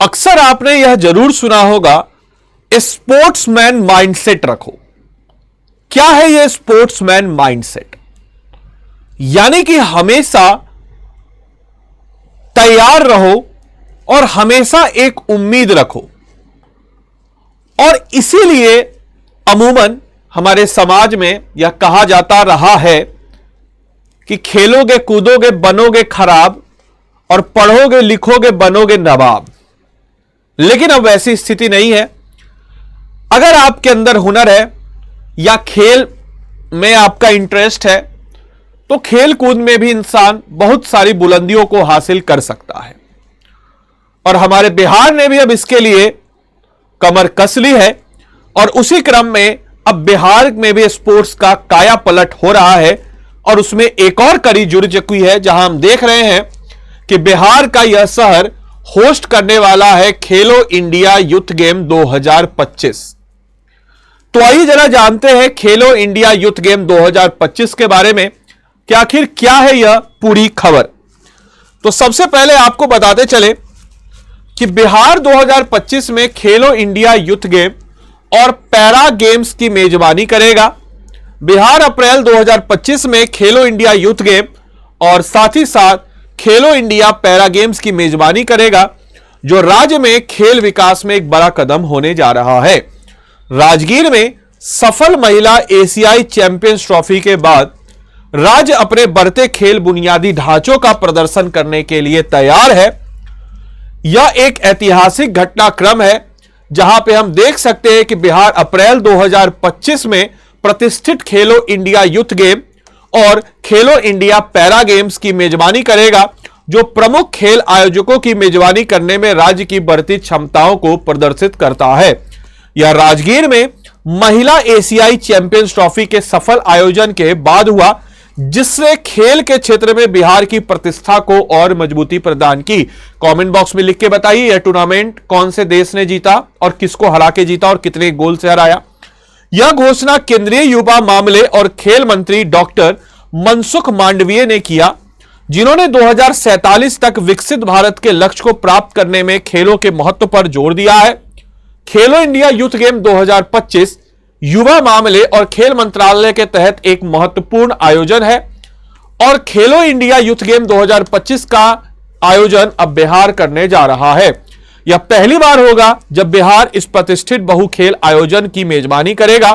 अक्सर आपने यह जरूर सुना होगा, स्पोर्ट्समैन माइंडसेट रखो। क्या है यह स्पोर्ट्समैन माइंडसेट? यानी कि हमेशा तैयार रहो और हमेशा एक उम्मीद रखो। और इसीलिए अमूमन हमारे समाज में यह कहा जाता रहा है कि खेलोगे कूदोगे बनोगे खराब और पढ़ोगे लिखोगे बनोगे नवाब। लेकिन अब वैसी स्थिति नहीं है। अगर आपके अंदर हुनर है या खेल में आपका इंटरेस्ट है तो खेल कूद में भी इंसान बहुत सारी बुलंदियों को हासिल कर सकता है। और हमारे बिहार ने भी अब इसके लिए कमर कस ली है और उसी क्रम में अब बिहार में भी स्पोर्ट्स का काया पलट हो रहा है। और उसमें एक और कड़ी जुड़ चुकी है जहां हम देख रहे हैं कि बिहार का यह शहर होस्ट करने वाला है खेलो इंडिया यूथ गेम 2025। तो आइए जरा जानते हैं खेलो इंडिया यूथ गेम 2025 के बारे में कि आखिर क्या है यह पूरी खबर। तो सबसे पहले आपको बताते चले कि बिहार 2025 में खेलो इंडिया यूथ गेम और पैरा गेम्स की मेजबानी करेगा। बिहार अप्रैल 2025 में खेलो इंडिया यूथ गेम और साथ ही साथ खेलो इंडिया पैरा गेम्स की मेजबानी करेगा, जो राज्य में खेल विकास में एक बड़ा कदम होने जा रहा है। राजगीर में सफल महिला एशियाई चैंपियंस ट्रॉफी के बाद राज्य अपने बढ़ते खेल बुनियादी ढांचों का प्रदर्शन करने के लिए तैयार है। यह एक ऐतिहासिक घटनाक्रम है जहां पे हम देख सकते हैं कि बिहार अप्रैल 2025 में प्रतिष्ठित खेलो इंडिया यूथ गेम और खेलो इंडिया पैरा गेम्स की मेजबानी करेगा, जो प्रमुख खेल आयोजकों की मेजबानी करने में राज्य की बढ़ती क्षमताओं को प्रदर्शित करता है। यह राजगीर में महिला एशियाई चैंपियंस ट्रॉफी के सफल आयोजन के बाद हुआ, जिससे खेल के क्षेत्र में बिहार की प्रतिष्ठा को और मजबूती प्रदान की। कमेंट बॉक्स में लिख के बताइए यह टूर्नामेंट कौन से देश ने जीता और किसको हरा के जीता और कितने गोल से हराया। यह घोषणा केंद्रीय युवा मामले और खेल मंत्री डॉक्टर मनसुख मांडवीय ने किया, जिन्होंने 2047 तक विकसित भारत के लक्ष्य को प्राप्त करने में खेलों के महत्व पर जोर दिया है। खेलो इंडिया यूथ गेम 2025 युवा मामले और खेल मंत्रालय के तहत एक महत्वपूर्ण आयोजन है और खेलो इंडिया यूथ गेम 2025 का आयोजन अब बिहार करने जा रहा है। यह पहली बार होगा जब बिहार इस प्रतिष्ठित बहु खेल आयोजन की मेजबानी करेगा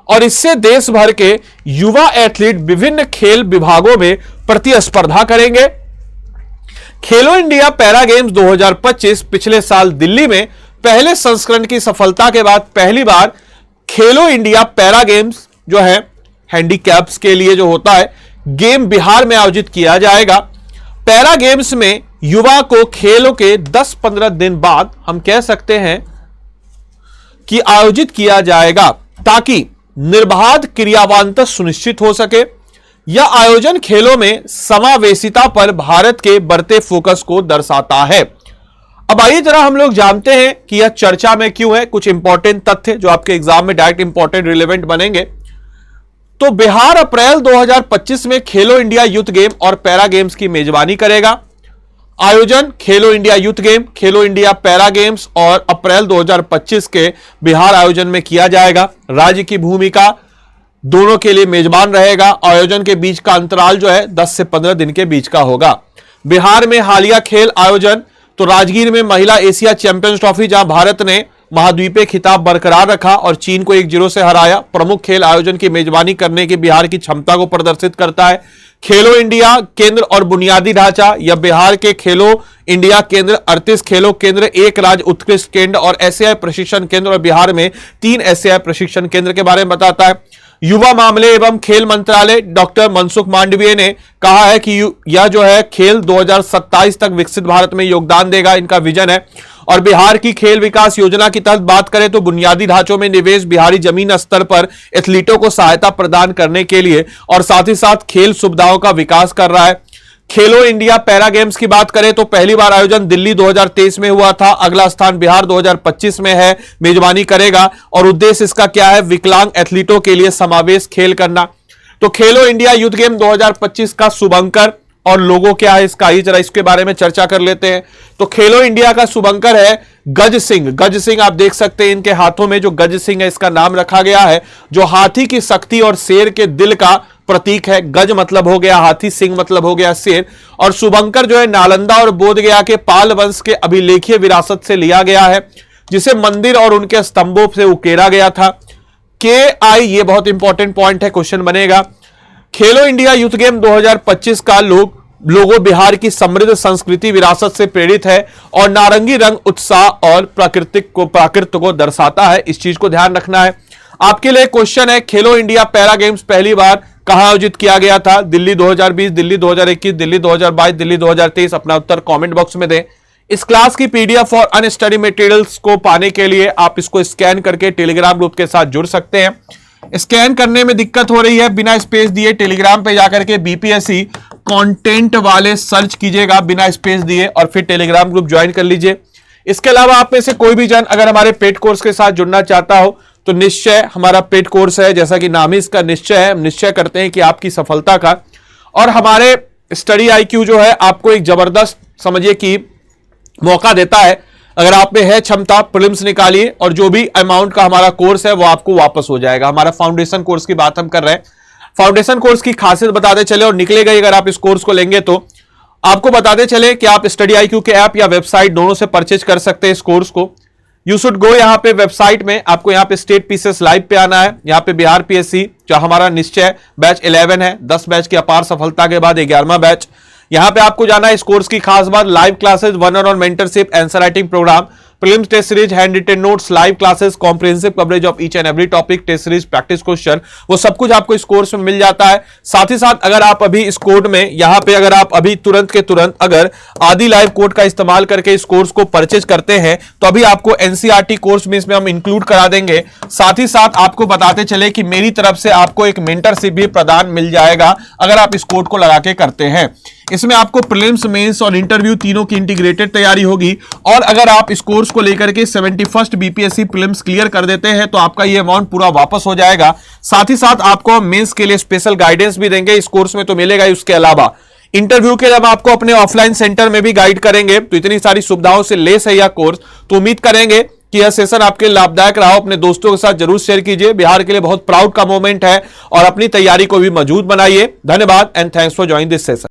और इससे देश भर के युवा एथलीट विभिन्न खेल विभागों में प्रतिस्पर्धा करेंगे। खेलो इंडिया पैरा गेम्स 2025 पिछले साल दिल्ली में पहले संस्करण की सफलता के बाद पहली बार खेलो इंडिया पैरा गेम्स जो है हैंडीकैप्स के लिए जो होता है गेम बिहार में आयोजित किया जाएगा। पैरा गेम्स में युवा को खेलों के 10-15 दिन बाद हम कह सकते हैं कि आयोजित किया जाएगा ताकि निर्बाध क्रियावांत सुनिश्चित हो सके। यह आयोजन खेलों में समावेशिता पर भारत के बढ़ते फोकस को दर्शाता है। अब आइए जरा हम लोग जानते हैं कि यह चर्चा में क्यों है। कुछ इंपॉर्टेंट तथ्य जो आपके एग्जाम में डायरेक्ट इंपॉर्टेंट रिलेवेंट बनेंगे। तो बिहार अप्रैल 2025 में खेलो इंडिया यूथ गेम और पैरा गेम्स की मेजबानी करेगा। आयोजन खेलो इंडिया यूथ गेम, खेलो इंडिया पैरा गेम्स और अप्रैल 2025 के बिहार आयोजन में किया जाएगा। राज्य की भूमिका दोनों के लिए मेजबान रहेगा। आयोजन के बीच का अंतराल जो है 10 से 15 दिन के बीच का होगा। बिहार में हालिया खेल आयोजन तो राजगीर में महिला एशिया चैंपियंस ट्रॉफी, जहां भारत ने महाद्वीपीय खिताब बरकरार रखा और चीन को 1-0 से हराया, प्रमुख खेल आयोजन की मेजबानी करने की बिहार की क्षमता को प्रदर्शित करता है। खेलो इंडिया केंद्र और बुनियादी ढांचा, यह बिहार के खेलो इंडिया केंद्र 38 खेलो केंद्र, एक राज्य उत्कृष्ट केंद्र और एसएआई प्रशिक्षण केंद्र और बिहार में 3 एसएआई प्रशिक्षण केंद्र के बारे में बताता है। युवा मामले एवं खेल मंत्रालय डॉक्टर मनसुख मांडवीय ने कहा है कि यह जो है खेल 2027 तक विकसित भारत में योगदान देगा, इनका विजन है। और बिहार की खेल विकास योजना की तहत बात करें तो बुनियादी ढांचों में निवेश बिहारी जमीन स्तर पर एथलीटों को सहायता प्रदान करने के लिए और साथ ही साथ खेल सुविधाओं का विकास कर रहा है। खेलो इंडिया पैरा गेम्स की बात करें तो पहली बार आयोजन दिल्ली 2023 में हुआ था। अगला स्थान बिहार 2025 में है, मेजबानी करेगा और उद्देश्य इसका क्या है, विकलांग एथलीटों के लिए समावेश खेल करना। तो खेलो इंडिया यूथ गेम 2025 का शुभंकर और लोगो क्या है इसका, आइए जरा इसके बारे में चर्चा कर लेते हैं। तो खेलो इंडिया का शुभंकर है गज सिंह। गज सिंह आप देख सकते हैं इनके हाथों में जो गज सिंह है इसका नाम रखा गया है, जो हाथी की शक्ति और शेर के दिल का प्रतीक है। गज मतलब हो गया हाथी, सिंह मतलब हो गया शेर। और शुभंकर जो है नालंदा और बोधगया के पाल वंश के अभिलेखीय विरासत से लिया गया है, जिसे मंदिर और उनके स्तंभों से उकेरा गया था। KI, ये बहुत इंपॉर्टेंट पॉइंट है, क्वेश्चन बनेगा। खेलो इंडिया यूथ गेम 2025 का लोगो बिहार की समृद्ध संस्कृति विरासत से प्रेरित है और नारंगी रंग उत्साह और प्राकृत को दर्शाता है। इस चीज को ध्यान रखना है। आपके लिए क्वेश्चन है, खेलो इंडिया पैरा गेम्स पहली बार कहां आयोजित किया गया था? दिल्ली 2020, दिल्ली 2021, दिल्ली 2022, दिल्ली 2023। अपना उत्तर कमेंट बॉक्स में दें। इस क्लास की PDF और अन्य स्टडी मटेरियल्स को पाने के लिए आप इसको स्कैन करके टेलीग्राम ग्रुप के साथ जुड़ सकते हैं। स्कैन करने में दिक्कत हो रही है, बिना स्पेस दिए टेलीग्राम पे जाकर के BPSC कंटेंट वाले सर्च कीजिएगा बिना स्पेस दिए और फिर टेलीग्राम ग्रुप ज्वाइन कर लीजिए। इसके अलावा आप में से कोई भी जन अगर हमारे पेड कोर्स के साथ जुड़ना चाहता हो तो निश्चय हमारा पेड कोर्स है, जैसा कि नाम ही इसका निश्चय है। हम निश्चय करते हैं कि आपकी सफलता का, और हमारे स्टडी IQ जो है आपको एक जबरदस्त समझिए कि मौका देता है। अगर आप में है क्षमता, प्रीलिम्स निकालिए और जो भी अमाउंट का हमारा कोर्स है वो आपको वापस हो जाएगा। हमारा फाउंडेशन कोर्स की बात हम कर रहे हैं। फाउंडेशन कोर्स की खासियत बताते चले और निकलेगा अगर आप इस कोर्स को लेंगे तो आपको बताते चले कि आप स्टडी IQ के ऐप या वेबसाइट दोनों से परचेज कर सकते हैं इस कोर्स को। यू शुड गो, यहाँ पे वेबसाइट में आपको यहाँ पे स्टेट पीसेस लाइव पे आना है। यहाँ पे बिहार PSC जो हमारा निश्चय बैच 11 है, 10 बैच की अपार सफलता के बाद 11वां बैच। यहां पे आपको जाना है। इस कोर्स की खास बात, live classes, 1-on-1 mentorship, answer writing programme, prelims test series, hand written notes, live classes, comprehensive coverage of each and every topic, test series, practice question, वो सब कुछ आपको इस कोर्स में मिल जाता है। साथ ही साथ अगर आप अभी इस कोड में यहां पे अगर आप अभी तुरंत के तुरंत अगर आदि लाइव कोड का इस्तेमाल करके इस कोर्स को परचेज करते हैं तो अभी आपको NCERT कोर्स में इसमें हम इंक्लूड करा देंगे। साथ ही साथ आपको बताते चले कि मेरी तरफ से आपको एक मेंटरशिप भी प्रदान मिल जाएगा अगर आप इस कोड को लगा के करते हैं। इसमें आपको प्रीलिम्स, मेंस और इंटरव्यू तीनों की इंटीग्रेटेड तैयारी होगी। और अगर आप इस कोर्स को लेकर के 71st BPSC प्रीलिम्स क्लियर कर देते हैं तो आपका ये अमाउंट पूरा वापस हो जाएगा। साथ ही साथ आपको मेंस के लिए स्पेशल गाइडेंस भी देंगे इस कोर्स में, तो मिलेगा ही। उसके अलावा इंटरव्यू के लिए हम आपको अपने ऑफलाइन सेंटर में भी गाइड करेंगे। तो इतनी सारी सुविधाओं से लेस है यह कोर्स, तो उम्मीद करेंगे कि यह सेशन आपके लाभदायक रहा। अपने दोस्तों के साथ जरूर शेयर कीजिए। बिहार के लिए बहुत प्राउड का मोमेंट है और अपनी तैयारी को भी मजबूत बनाइए। धन्यवाद and thanks for joining this session.